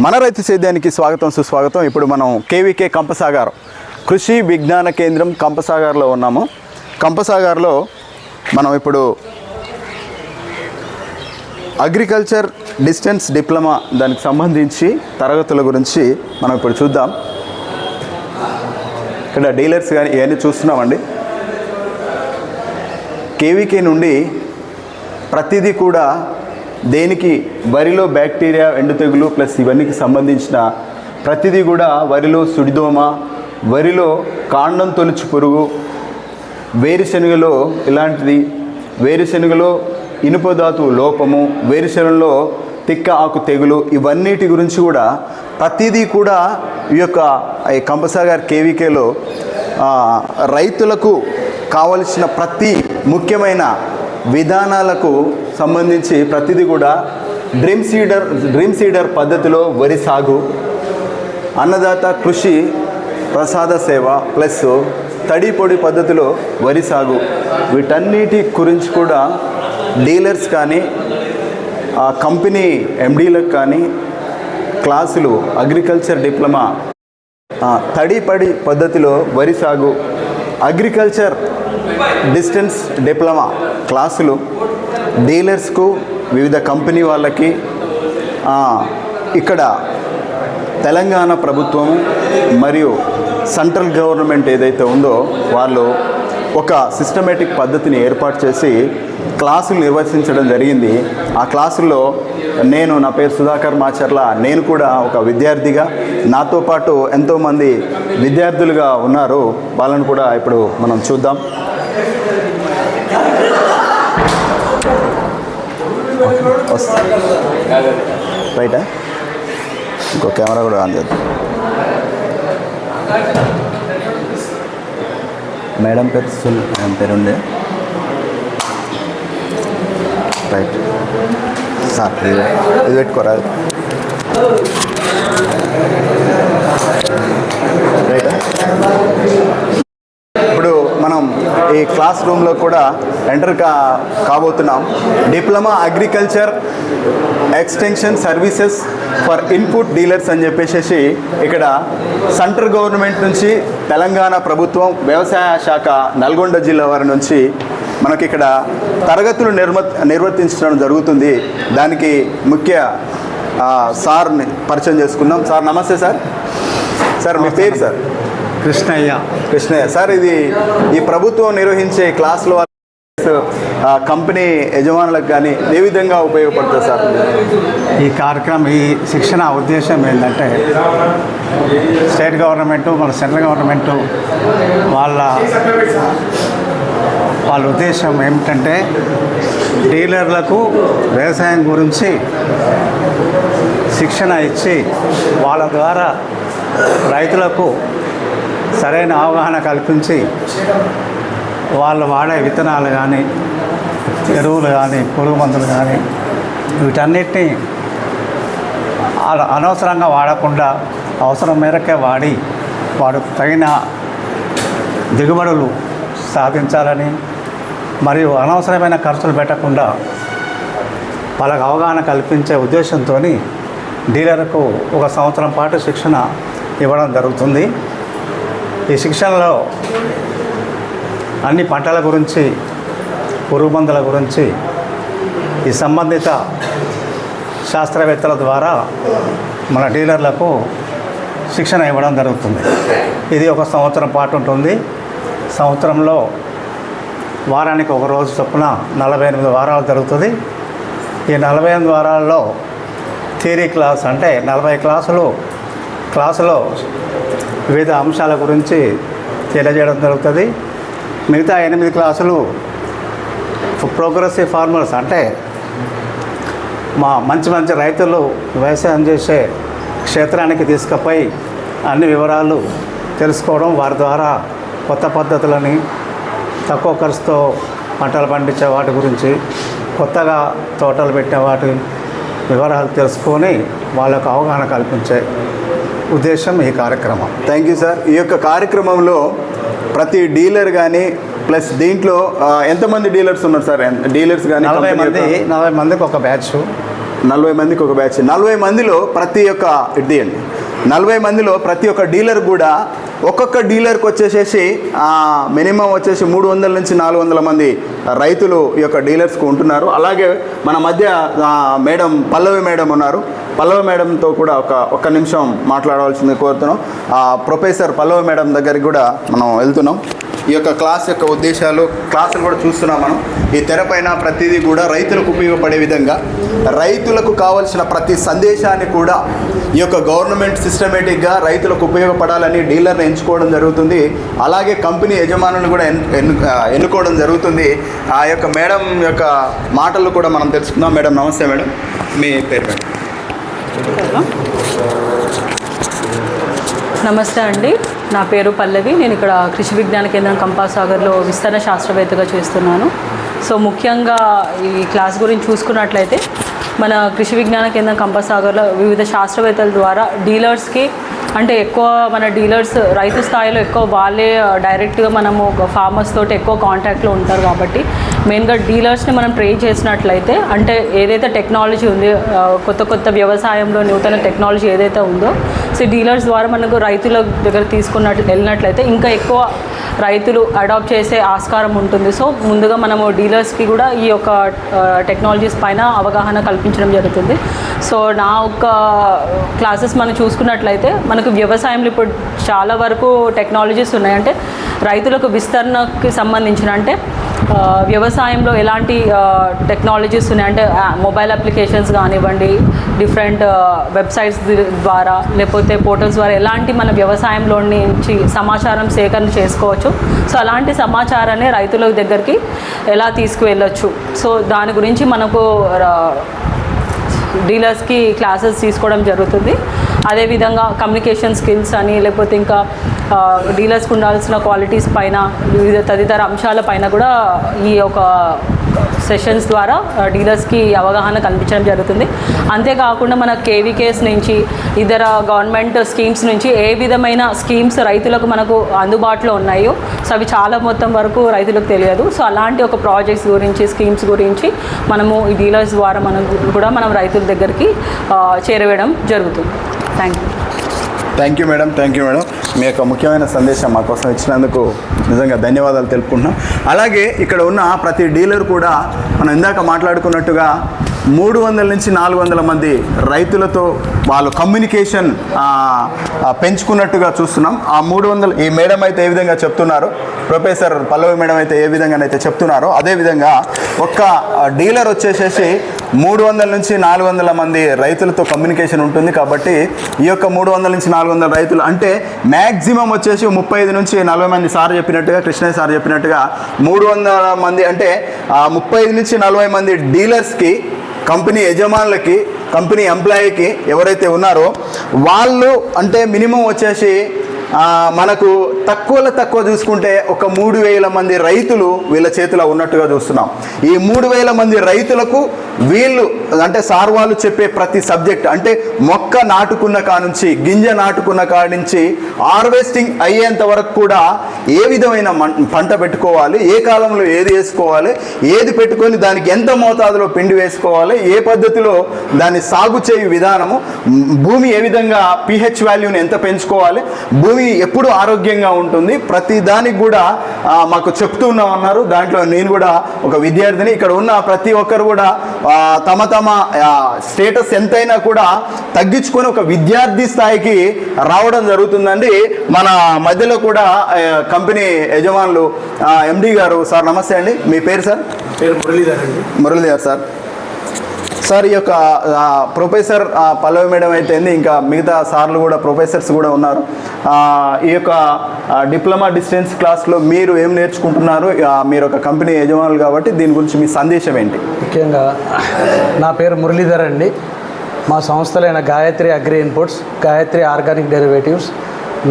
మన రైతు సేద్యానికి స్వాగతం సుస్వాగతం. ఇప్పుడు మనం కేవీకే కంపసాగర్ కృషి విజ్ఞాన కేంద్రం కంపసాగర్లో ఉన్నాము. కంపసాగర్లో మనం ఇప్పుడు అగ్రికల్చర్ డిస్టెన్స్ డిప్లొమా దానికి సంబంధించి తరగతుల గురించి మనం ఇప్పుడు చూద్దాం. ఇక్కడ డీలర్స్ కానీ ఇవన్నీ చూస్తున్నామండి. కేవీకే నుండి ప్రతిదీ కూడా దేనికి వరిలో బ్యాక్టీరియా, ఎండు తెగులు ప్లస్ ఇవన్నీకి సంబంధించిన ప్రతిదీ కూడా వరిలో సుడిదోమ, వరిలో కాండం తొలుచు పురుగు, వేరుశెనగలో ఇలాంటిది, వేరుశెనగలో ఇనుపధాతు లోపము, వేరుశెనగలో తిక్క ఆకు తెగులు, ఇవన్నిటి గురించి కూడా ప్రతిదీ కూడా ఈ యొక్క కంపసాగర్ కేవీకేలో రైతులకు కావలసిన ప్రతి ముఖ్యమైన విధానాలకు సంబంధించి ప్రతిదీ కూడా డ్రీమ్ సీడర్ పద్ధతిలో వరి సాగు, అన్నదాత కృషి ప్రసాద సేవ ప్లస్ తడి పొడి పద్ధతిలో వరి సాగు, వీటన్నిటి గురించి కూడా డీలర్స్ కానీ కంపెనీ ఎండీలకు కానీ క్లాసులు అగ్రికల్చర్ డిప్లొమా, తడి పొడి పద్ధతిలో వరి సాగు, అగ్రికల్చర్ డిస్టెన్స్ డిప్లొమా క్లాసులు డీలర్స్కు, వివిధ కంపెనీ వాళ్ళకి, ఇక్కడ తెలంగాణ ప్రభుత్వం మరియు సెంట్రల్ గవర్నమెంట్ ఏదైతే ఉందో వాళ్ళు ఒక సిస్టమేటిక్ పద్ధతిని ఏర్పాటు చేసి క్లాసులు నిర్వహించడం జరిగింది. ఆ క్లాసుల్లో నా పేరు సుధాకర్ మాచర్ల, నేను కూడా ఒక విద్యార్థిగా, నాతో పాటు ఎంతోమంది విద్యార్థులుగా ఉన్నారు. వాళ్ళని కూడా ఇప్పుడు మనం చూద్దాం. రైటా, ఇంకో కెమెరా కూడా ఆన్ చేద్దాం. మేడం పేరు మేడం పేరు ఉండే రైట్ సార్, ఇది పెట్టుకోరా రైటా. ఇప్పుడు మనం ఈ క్లాస్ రూమ్లో కూడా ఎంటర్ కాబోతున్నాం. Diploma agriculture extension services for input dealers అని చెప్పేసి ఇక్కడ సెంట్రల్ గవర్నమెంట్ నుంచి తెలంగాణ ప్రభుత్వం వ్యవసాయ శాఖ నల్గొండ జిల్లా వారి నుంచి మనకి ఇక్కడ తరగతులు నిర్వర్తించడం జరుగుతుంది. దానికి ముఖ్య సార్ని పరిచయం చేసుకుందాం. సార్ నమస్తే సార్. సార్ మీ పేరు? Sir Krishnaiah sir. ఇది ఈ ప్రభుత్వం నిర్వహించే క్లాసులో కంపెనీ యజమానులకు కానీ ఏ విధంగా ఉపయోగపడుతుంది సార్? ఈ కార్యక్రమం, ఈ శిక్షణ ఉద్దేశం ఏంటంటే స్టేట్ గవర్నమెంటు, మన సెంట్రల్ గవర్నమెంటు వాళ్ళ ఉద్దేశం ఏమిటంటే డీలర్లకు వ్యవసాయం గురించి శిక్షణ ఇచ్చి వాళ్ళ ద్వారా రైతులకు సరైన అవగాహన కల్పించి వాళ్ళు వాడే విత్తనాలు కానీ, ఎరువులు కానీ, పురుగు మందులు కానీ వీటన్నిటినీ అనవసరంగా వాడకుండా అవసరం మేరకే వాడు తగిన దిగుబడులు సాధించాలని, మరియు అనవసరమైన ఖర్చులు పెట్టకుండా వాళ్ళకు అవగాహన కల్పించే ఉద్దేశంతో డీలర్కు 1 సంవత్సరం పాటు శిక్షణ ఇవ్వడం జరుగుతుంది. ఈ శిక్షణలో అన్ని పంటల గురించి, పురుగు మందుల గురించి ఈ సంబంధిత శాస్త్రవేత్తల ద్వారా మన డీలర్లకు శిక్షణ ఇవ్వడం జరుగుతుంది. ఇది 1 సంవత్సరం పాటు ఉంటుంది. సంవత్సరంలో వారానికి 1 రోజు చొప్పున 48 వారాలు జరుగుతుంది. ఈ 48 వారాల్లో థియరీ క్లాస్ అంటే 40 క్లాసులో వివిధ అంశాల గురించి తెలియజేయడం జరుగుతుంది. మిగతా 8 క్లాసులు ప్రోగ్రెసివ్ ఫార్మర్స్ అంటే మంచి రైతులు వ్యవసాయం చేసే క్షేత్రానికి తీసుకుపోయి అన్ని వివరాలు తెలుసుకోవడం, వారి ద్వారా కొత్త పద్ధతులని, తక్కువ ఖర్చుతో పంటలు పండించే వాటి గురించి, కొత్తగా తోటలు పెట్టే వాటి వివరాలు తెలుసుకొని వాళ్ళకు అవగాహన కల్పించే ఉద్దేశం ఈ కార్యక్రమం. Thank you sir. ఈ యొక్క కార్యక్రమంలో ప్రతి డీలర్ కానీ ప్లస్ దీంట్లో ఎంతమంది డీలర్స్ ఉన్నారు సార్? డీలర్స్ కానీ 40 మందికి ఒక బ్యాచ్. 40 మందికి ఒక బ్యాచ్. 40 మందిలో ప్రతి ఒక్క ఇదేయండి 40 మందిలో ప్రతి ఒక్క డీలర్ కూడా ఒక్కొక్క డీలర్కి వచ్చేసేసి మినిమం వచ్చేసి 300 నుంచి 400 మంది రైతులు ఈ యొక్క డీలర్స్కి ఉంటున్నారు. అలాగే మన మధ్య మేడం పల్లవి మేడం ఉన్నారు. పల్లవి మేడంతో కూడా ఒక్క నిమిషం మాట్లాడవలసింది కోరుతున్నాం. ప్రొఫెసర్ పల్లవి మేడం దగ్గరికి కూడా మనం వెళ్తున్నాం. ఈ యొక్క క్లాస్ యొక్క ఉద్దేశాలు క్లాసులు కూడా చూస్తున్నాం మనం. ఈ తెరపైన ప్రతిదీ కూడా రైతులకు ఉపయోగపడే విధంగా రైతులకు కావాల్సిన ప్రతి సందేశాన్ని కూడా ఈ యొక్క గవర్నమెంట్ సిస్టమేటిక్గా రైతులకు ఉపయోగపడాలని డీలర్ని ఎంచుకోవడం జరుగుతుంది. అలాగే కంపెనీ యజమానులు కూడా ఎన్నుకోవడం జరుగుతుంది. ఆ యొక్క మేడం యొక్క మాటలు కూడా మనం తెలుసుకుందాం. మేడం నమస్తే. మేడం మీ పేరు? మేడం నమస్తే అండి, నా పేరు పల్లవి. నేను ఇక్కడ కృషి విజ్ఞాన కేంద్రం కంపాసాగర్లో విస్తరణ శాస్త్రవేత్తగా చేస్తున్నాను. సో ముఖ్యంగా ఈ క్లాస్ గురించి చూసుకున్నట్లయితే మన కృషి విజ్ఞాన కేంద్రం కంపాసాగర్లో వివిధ శాస్త్రవేత్తల ద్వారా డీలర్స్కి అంటే ఎక్కువ మన డీలర్స్ రైతు స్థాయిలో ఎక్కువ వాళ్ళే డైరెక్ట్గా మనము ఫార్మర్స్ తోటి ఎక్కువ కాంటాక్ట్లో ఉంటారు కాబట్టి మెయిన్గా డీలర్స్ని మనం ట్రైన్ చేసినట్లయితే అంటే ఏదైతే టెక్నాలజీ ఉంది కొత్త వ్యవసాయంలో నూతన టెక్నాలజీ ఏదైతే ఉందో సో డీలర్స్ ద్వారా మనకు రైతుల దగ్గర వెళ్ళినట్లయితే ఇంకా ఎక్కువ రైతులు అడాప్ట్ చేసే ఆస్కారం ఉంటుంది. సో ముందుగా మనము డీలర్స్కి కూడా ఈ యొక్క టెక్నాలజీస్ పైన అవగాహన కల్పించడం జరుగుతుంది. సో నా ఒక క్లాసెస్ మనం చూసుకున్నట్లయితే మనకు వ్యవసాయంలో ఇప్పుడు చాలా వరకు టెక్నాలజీస్ ఉన్నాయి. అంటే రైతులకు విస్తరణకి సంబంధించిన అంటే వ్యవసాయంలో ఎలాంటి టెక్నాలజీస్ ఉన్నాయి అంటే మొబైల్ అప్లికేషన్స్ కానివ్వండి, డిఫరెంట్ వెబ్సైట్స్ ద్వారా లేకపోతే పోర్టల్స్ ద్వారా ఎలాంటి మన వ్యవసాయంలో నుంచి సమాచారం సేకరణ చేసుకోవచ్చు. సో అలాంటి సమాచారాన్ని రైతుల దగ్గరికి ఎలా తీసుకువెళ్ళొచ్చు, సో దాని గురించి మనకు డీలర్స్కి క్లాసెస్ తీసుకోవడం జరుగుతుంది. అదేవిధంగా కమ్యూనికేషన్ స్కిల్స్ అని లేకపోతే ఇంకా డీలర్స్కి ఉండాల్సిన క్వాలిటీస్ పైన వివిధ తదితర అంశాల పైన కూడా ఈ యొక్క సెషన్స్ ద్వారా డీలర్స్కి అవగాహన కల్పించడం జరుగుతుంది. అంతేకాకుండా మన కేవీకేస్ నుంచి ఇతర గవర్నమెంట్ స్కీమ్స్ నుంచి ఏ విధమైన స్కీమ్స్ రైతులకు మనకు అందుబాటులో ఉన్నాయో సో అవి చాలా మొత్తం వరకు రైతులకు తెలియదు. సో అలాంటి ఒక ప్రాజెక్ట్స్ గురించి స్కీమ్స్ గురించి మనము ఈ డీలర్స్ ద్వారా మనం రైతుల దగ్గరికి చేరవేయడం జరుగుతుంది. Thank you madam. మీ యొక్క ముఖ్యమైన సందేశం మా కోసం ఇచ్చినందుకు నిజంగా ధన్యవాదాలు తెలుపుకుంటున్నాం. అలాగే ఇక్కడ ఉన్న ప్రతి డీలర్ కూడా మనం ఇందాక మాట్లాడుకున్నట్టుగా 300 నుంచి 400 మంది రైతులతో వాళ్ళు కమ్యూనికేషన్ పెంచుకున్నట్టుగా చూస్తున్నాం. ఆ 300 ఈ మేడం అయితే ఏ విధంగా చెప్తున్నారు, ప్రొఫెసర్ పల్లవి మేడం అయితే ఏ విధంగానైతే చెప్తున్నారో అదేవిధంగా ఒక్క డీలర్ వచ్చేసేసి 300 నుంచి 400 మంది రైతులతో కమ్యూనికేషన్ ఉంటుంది. కాబట్టి ఈ యొక్క 300 నుంచి 400 రైతులు అంటే మ్యాక్సిమం వచ్చేసి 35 నుంచి 40 మంది సార్ చెప్పినట్టుగా, కృష్ణయ్య సార్ చెప్పినట్టుగా 300 మంది అంటే 35 నుంచి 40 మంది డీలర్స్కి, కంపెనీ యజమానులకి, కంపెనీ ఎంప్లాయీకి ఎవరైతే ఉన్నారో వాళ్ళు అంటే మినిమం వచ్చేసి మనకు తక్కువ చూసుకుంటే ఒక 3000 మంది రైతులు వీళ్ళ చేతిలో ఉన్నట్టుగా చూస్తున్నాం. ఈ 3000 మంది రైతులకు వీళ్ళు అంటే సార్ వాళ్ళు చెప్పే ప్రతి సబ్జెక్ట్ అంటే మొక్క నాటుకున్న కానుంచి గింజ నాటుకున్న కాడి నుంచి హార్వెస్టింగ్ అయ్యేంత వరకు కూడా ఏ విధమైన పంట పెట్టుకోవాలి, ఏ కాలంలో ఏది వేసుకోవాలి, ఏది పెట్టుకొని దానికి ఎంత మోతాదులో పిండి వేసుకోవాలి, ఏ పద్ధతిలో దాన్ని సాగు చేయు విధానము, భూమి ఏ విధంగా pH వాల్యూని ఎంత పెంచుకోవాలి, భూమి ఎప్పుడు ఆరోగ్యంగా ఉంటుంది, ప్రతి దానికి కూడా మాకు చెప్తూ ఉన్నామన్నారు. దాంట్లో నేను కూడా ఒక విద్యార్థిని. ఇక్కడ ఉన్న ప్రతి ఒక్కరు కూడా తమ స్టేటస్ ఎంతైనా కూడా తగ్గించుకొని ఒక విద్యార్థి స్థాయికి రావడం జరుగుతుందండి. మన మధ్యలో కూడా కంపెనీ యజమానులు ఎండి గారు. సార్ నమస్తే అండి, మీ పేరు? సార్ పేరు మురళీధర్ అండి. మురళీధర్ సార్. సార్ ఈ యొక్క ప్రొఫెసర్ పల్లవి మేడం అయితే ఇంకా మిగతా సార్లు కూడా ప్రొఫెసర్స్ కూడా ఉన్నారు. ఈ యొక్క డిప్లొమా డిస్టెన్స్ క్లాస్లో మీరు ఏం నేర్చుకుంటున్నారు? మీరు ఒక కంపెనీ యజమానులు కాబట్టి దీని గురించి మీ సందేశం ఏంటి? ముఖ్యంగా నా పేరు మురళీధర్ అండి. మా సంస్థలైన Gayatri agri inputs, Gayatri organic derivatives,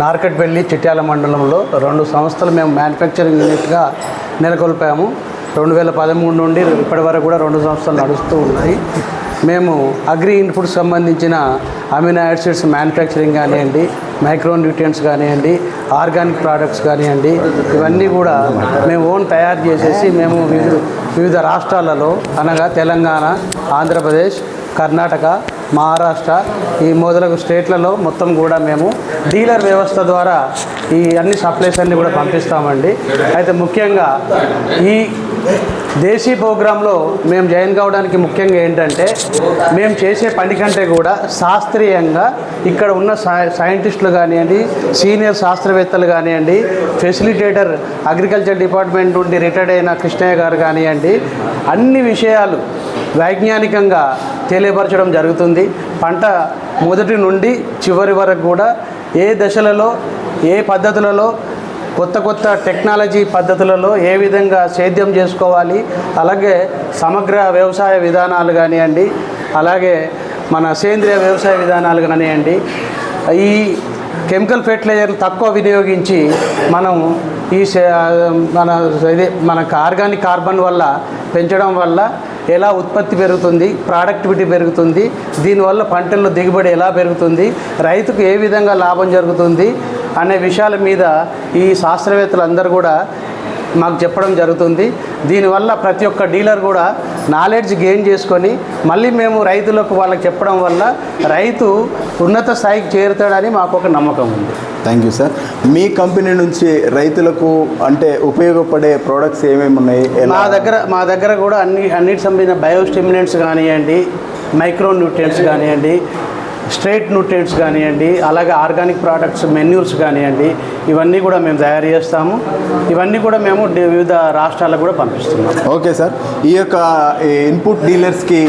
Narketpally Chityal మండలంలో 2 సంస్థలు మేము మ్యానుఫ్యాక్చరింగ్ యూనిట్గా నెలకొల్పాము. 2013 నుండి ఇప్పటి వరకు కూడా 2 సంవత్సరాలు నడుస్తూ ఉన్నాయి. మేము అగ్రి ఇన్పుట్స్ సంబంధించిన అమినో యాసిడ్స్ మ్యానుఫ్యాక్చరింగ్ కానివ్వండి, మైక్రోన్యూట్రియంట్స్ కానివ్వండి, ఆర్గానిక్ ప్రోడక్ట్స్ కానివ్వండి, ఇవన్నీ కూడా మేము ఓన్ తయారు చేసేసి మేము వివిధ రాష్ట్రాలలో అనగా తెలంగాణ, ఆంధ్రప్రదేశ్, కర్ణాటక, మహారాష్ట్ర ఈ మొదలగు స్టేట్లలో మొత్తం కూడా మేము డీలర్ వ్యవస్థ ద్వారా ఈ అన్ని సప్లైస్ అన్నీ కూడా పంపిస్తామండి. అయితే ముఖ్యంగా ఈ దేశీ ప్రోగ్రాంలో మేము జాయిన్ కావడానికి ముఖ్యంగా ఏంటంటే మేము చేసే పని కంటే కూడా శాస్త్రీయంగా ఇక్కడ ఉన్న సైంటిస్టులు కానివ్వండి, సీనియర్ శాస్త్రవేత్తలు కానివ్వండి, ఫెసిలిటేటర్ అగ్రికల్చర్ డిపార్ట్మెంట్ నుండి రిటైర్డ్ అయిన కృష్ణయ్య గారు కానివ్వండి, అన్ని విషయాలు వైజ్ఞానికంగా తెలియపరచడం జరుగుతుంది. పంట మొదటి నుండి చివరి వరకు కూడా ఏ దశలలో ఏ పద్ధతులలో కొత్త టెక్నాలజీ పద్ధతులలో ఏ విధంగా సేద్యం చేసుకోవాలి, అలాగే సమగ్ర వ్యవసాయ విధానాలు కానివ్వండి, అలాగే మన సేంద్రియ వ్యవసాయ విధానాలు కానివ్వండి, ఈ కెమికల్ ఫెర్టిలైజర్లు తక్కువ వినియోగించి మనం ఈ మనకు ఆర్గానిక్ కార్బన్ వల్ల పెంచడం వల్ల ఎలా ఉత్పత్తి పెరుగుతుంది, ప్రొడక్టివిటీ పెరుగుతుంది, దీనివల్ల పంటల్లో దిగుబడి ఎలా పెరుగుతుంది, రైతుకు ఏ విధంగా లాభం జరుగుతుంది అనే విషయాల మీద ఈ శాస్త్రవేత్తలు అందరూ కూడా మాకు చెప్పడం జరుగుతుంది. దీనివల్ల ప్రతి ఒక్క డీలర్ కూడా నాలెడ్జ్ గెయిన్ చేసుకొని మళ్ళీ మేము రైతులకు వాళ్ళకి చెప్పడం వల్ల రైతు ఉన్నత స్థాయికి చేరుతాడని మాకు ఒక నమ్మకం ఉంది. Thank you sir. Me company నుంచి రైతులకు అంటే ఉపయోగపడే ప్రోడక్ట్స్ ఏమేమి ఉన్నాయి? మా దగ్గర కూడా అన్నిటి సంబంధించిన బయోస్టిమ్యులెంట్స్ కానివ్వండి, మైక్రో న్యూట్రియంట్స్ కానివ్వండి, స్ట్రైట్ న్యూట్రియంట్స్ కానివ్వండి, అలాగే ఆర్గానిక్ ప్రోడక్ట్స్ మెన్యూర్స్ కానివ్వండి, ఇవన్నీ కూడా మేము తయారు చేస్తాము. ఇవన్నీ కూడా మేము వివిధ రాష్ట్రాలకు కూడా పంపిస్తున్నాం. Okay sir. ఈ యొక్క ఇన్పుట్ డీలర్స్కి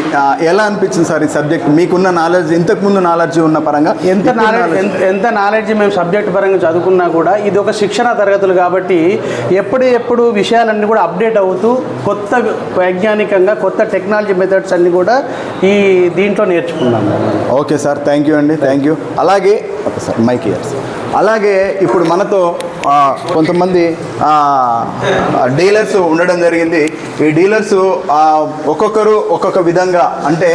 ఎలా అనిపించింది సార్ ఈ సబ్జెక్ట్? మీకున్న నాలెడ్జ్, ఇంతకుముందు నాలెడ్జ్ ఉన్న పరంగా ఎంత నాలెడ్జ్ మేము సబ్జెక్ట్ పరంగా చదువుకున్నా కూడా ఇది ఒక శిక్షణ తరగతులు కాబట్టి ఎప్పుడు విషయాలన్నీ కూడా అప్డేట్ అవుతూ కొత్త వైజ్ఞానికంగా కొత్త టెక్నాలజీ మెథడ్స్ అన్నీ కూడా ఈ దీంట్లో నేర్చుకున్నాము. ఓకే సార్, థ్యాంక్ యూ అండి, థ్యాంక్ యూ. అలాగే సార్ మైక్ ఇయర్ సార్. అలాగే ఇప్పుడు మనతో కొంతమంది డీలర్స్ ఉండడం జరిగింది. ఈ డీలర్స్ ఒక్కొక్కరు ఒక్కొక్క విధంగా, అంటే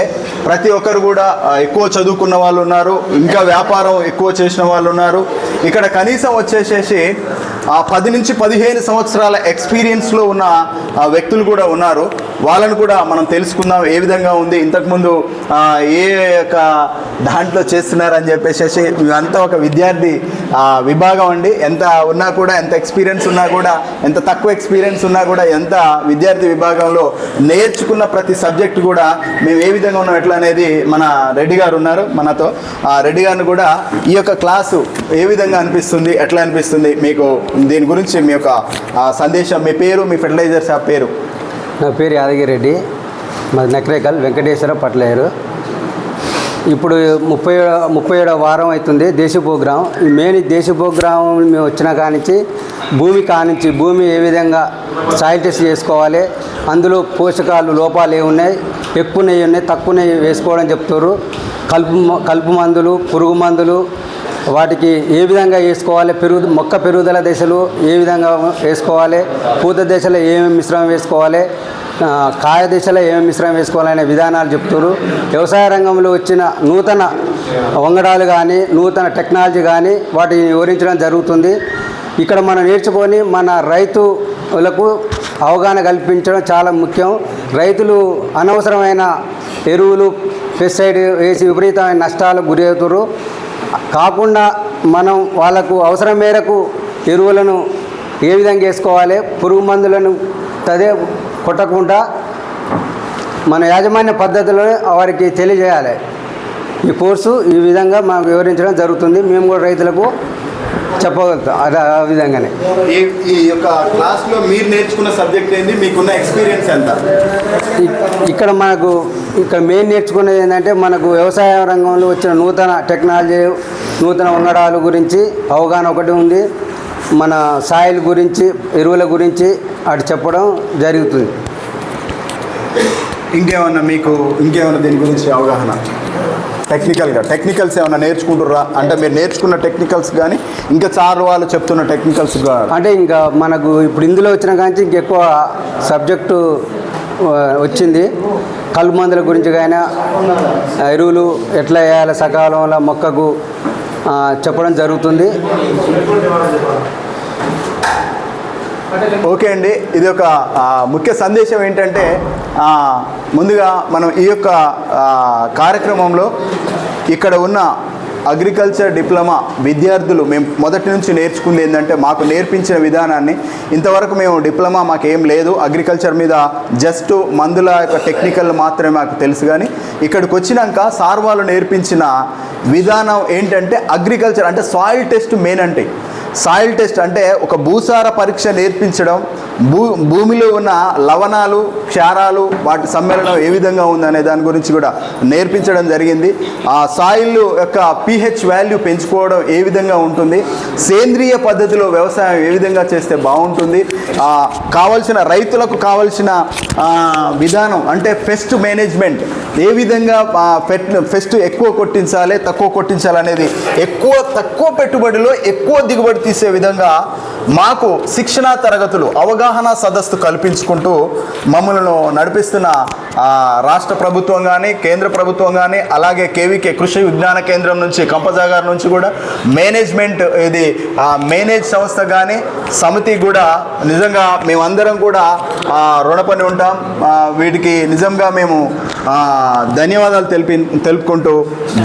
ప్రతి ఒక్కరు కూడా ఎక్కువ చదువుకున్న వాళ్ళు ఉన్నారు, ఇంకా వ్యాపారం ఎక్కువ చేసిన వాళ్ళు ఉన్నారు. ఇక్కడ కనీసం వచ్చేసేసి 10 నుంచి 15 సంవత్సరాల ఎక్స్పీరియన్స్లో ఉన్న వ్యక్తులు కూడా ఉన్నారు. వాళ్ళను కూడా మనం తెలుసుకుందాం ఏ విధంగా ఉంది, ఇంతకుముందు ఏ యొక్క దాంట్లో చేస్తున్నారని చెప్పేసి. మేమంతా ఒక విద్యార్థి విభాగం అండి. ఎంత ఉన్నా కూడా, ఎంత ఎక్స్పీరియన్స్ ఉన్నా కూడా, ఎంత తక్కువ ఎక్స్పీరియన్స్ ఉన్నా కూడా, ఎంత విద్యార్థి విభాగంలో నేర్చుకున్న ప్రతి సబ్జెక్టు కూడా మేము ఏ విధంగా ఉన్నాం ఎట్లా అనేది మన రెడ్డి గారు ఉన్నారు మనతో. రెడ్డి గారిని కూడా ఈ యొక్క క్లాసు ఏ విధంగా అనిపిస్తుంది, ఎట్లా అనిపిస్తుంది మీకు, దీని గురించి మీ యొక్క సందేశం, మీ పేరు, మీ ఫెర్టిలైజర్ షాప్ పేరు. నా పేరు యాదగిరి రెడ్డి, మాది నకరేకల్ వెంకటేశ్వర పట్లేరు. ఇప్పుడు 37వ వారం అవుతుంది దేశీ ప్రోగ్రాం. మెయిన్ దేశీ ప్రోగ్రాం మేము వచ్చిన కానించి భూమి ఏ విధంగా సాయిల్ టెస్ట్ చేసుకోవాలి, అందులో పోషకాలు లోపాలు ఏమున్నాయి, ఎక్కువ నెయ్యి ఉన్నాయి, తక్కువ నెయ్యి వేసుకోవడం చెప్తారు. కలుపు మందులు, పురుగు మందులు వాటికి ఏ విధంగా వేసుకోవాలి, మొక్క పెరుగుదల దశలు ఏ విధంగా వేసుకోవాలి, పూత దశలో ఏమేమి మిశ్రమం వేసుకోవాలి, కాయ దశలో ఏమేమి మిశ్రమం వేసుకోవాలనే విధానాలు చెప్తారు. వ్యవసాయ రంగంలో వచ్చిన నూతన వంగడాలు కానీ, నూతన టెక్నాలజీ కానీ వాటిని వివరించడం జరుగుతుంది. ఇక్కడ మనం నేర్చుకొని మన రైతులకు అవగాహన కల్పించడం చాలా ముఖ్యం. రైతులు అనవసరమైన ఎరువులు, పెస్టిసైడ్ వేసి విపరీతమైన నష్టాలకు గురి అవుతారు. కాకుండా మనం వాళ్ళకు అవసరం మేరకు ఎరువులను ఏ విధంగా వేసుకోవాలి, పురుగు మందులను కొట్టకుండా మన యాజమాన్య పద్ధతులను వారికి తెలియజేయాలి. ఈ కోర్సు ఈ విధంగా మాకు వివరించడం జరుగుతుంది. మేము కూడా రైతులకు చెప్పగలుగుతాం ఆ విధంగానే. ఈ యొక్క క్లాస్లో మీరు నేర్చుకున్న సబ్జెక్ట్ ఏంది, మీకున్న ఎక్స్పీరియన్స్ ఎంత? ఇక్కడ మెయిన్ నేర్చుకునేది ఏంటంటే మనకు వ్యవసాయ రంగంలో వచ్చిన నూతన టెక్నాలజీ, నూతన వంగడాల గురించి అవగాహన ఒకటి ఉంది. మన సాయిల్ గురించి, ఎరువుల గురించి అటు చెప్పడం జరుగుతుంది. ఇంకేమన్నా దీని గురించి అవగాహన టెక్నికల్స్ ఏమైనా నేర్చుకుంటుర్రా? అంటే మీరు నేర్చుకున్న టెక్నికల్స్ కానీ ఇంకా చాలు వాళ్ళు చెప్తున్న టెక్నికల్స్ అంటే ఇంకా మనకు ఇప్పుడు ఇందులో వచ్చిన కానీ ఇంకెక్కువ సబ్జెక్టు వచ్చింది. కలుపు మందుల గురించి కానీ, ఎరువులు ఎట్లా వేయాలి సకాలంలో మొక్కకు చెప్పడం జరుగుతుంది. ఓకే అండి, ఇది ఒక ముఖ్య సందేశం ఏంటంటే ముందుగా మనం ఈ యొక్క కార్యక్రమంలో ఇక్కడ ఉన్న అగ్రికల్చర్ డిప్లొమా విద్యార్థులు మేము మొదటి నుంచి నేర్చుకుంది ఏంటంటే మాకు నేర్పించిన విధానాన్ని, ఇంతవరకు మేము డిప్లొమా మాకేం లేదు, అగ్రికల్చర్ మీద జస్ట్ మందుల యొక్క టెక్నికల్ మాత్రమే మాకు తెలుసు. కానీ ఇక్కడికి వచ్చినాక సార్ వాళ్ళు నేర్పించిన విధానం ఏంటంటే అగ్రికల్చర్ అంటే సాయిల్ టెస్ట్ మెయిన్. అంటే సాయిల్ టెస్ట్ అంటే ఒక భూసార పరీక్ష నేర్పించడం, భూమిలో ఉన్న లవణాలు క్షారాలు వాటి సమ్మేళనం ఏ విధంగా ఉందనే దాని గురించి కూడా నేర్పించడం జరిగింది. ఆ సాయిల్ యొక్క pH వాల్యూ పెంచుకోవడం ఏ విధంగా ఉంటుంది, సేంద్రియ పద్ధతిలో వ్యవసాయం ఏ విధంగా చేస్తే బాగుంటుంది, కావలసిన రైతులకు కావలసిన విధానం అంటే పెస్ట్ మేనేజ్మెంట్ ఏ విధంగా పెస్ట్ ఎక్కువ కొట్టించాలి తక్కువ కొట్టించాలి అనేది, తక్కువ పెట్టుబడిలో ఎక్కువ దిగుబడి తీసే విధంగా మాకు శిక్షణా తరగతులు అవగాహన సదస్సు కల్పించుకుంటూ మమ్మల్ని నడిపిస్తున్న రాష్ట్ర ప్రభుత్వం కానీ కేంద్ర ప్రభుత్వం కానీ అలాగే కేవీకే కృషి విజ్ఞాన కేంద్రం నుంచి కంపజాగార్ నుంచి కూడా మేనేజ్మెంట్ ఇది మేనేజ్ సంస్థ కానీ సమితి కూడా నిజంగా మేమందరం కూడా రుణపడి ఉంటాం. వీటికి నిజంగా మేము ధన్యవాదాలు తెలుపుకుంటూ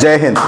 జై హింద్.